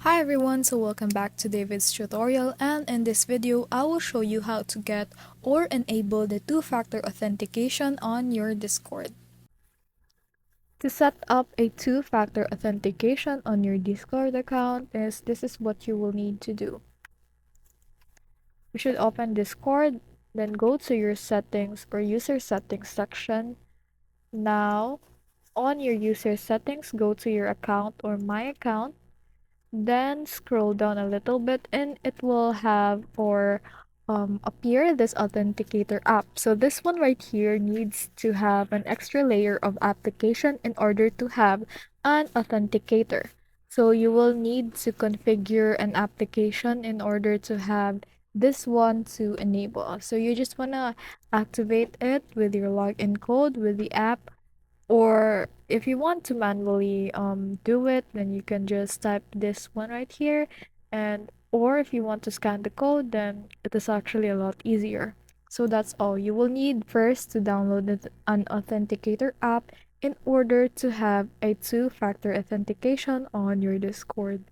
Hi everyone, so welcome back to David's tutorial, and in this video I will show you how to get or enable the two-factor authentication on your Discord. To set up a two-factor authentication on your Discord account this is what you will need to do. You should open Discord, then go to your settings or user settings section. Now, on your user settings, go to your account or my account. Then scroll down a little bit and it will have or appear this authenticator app. So this one right here needs to have an extra layer of application in order to have an authenticator. So you will need to configure an application in order to have this one to enable. So you just want to activate it with your login code with the app, or if you want to manually do it, then you can just type this one right here, and or if you want to scan the code, then it is actually a lot easier. So that's all. You will need first to download an authenticator app in order to have a two-factor authentication on your Discord.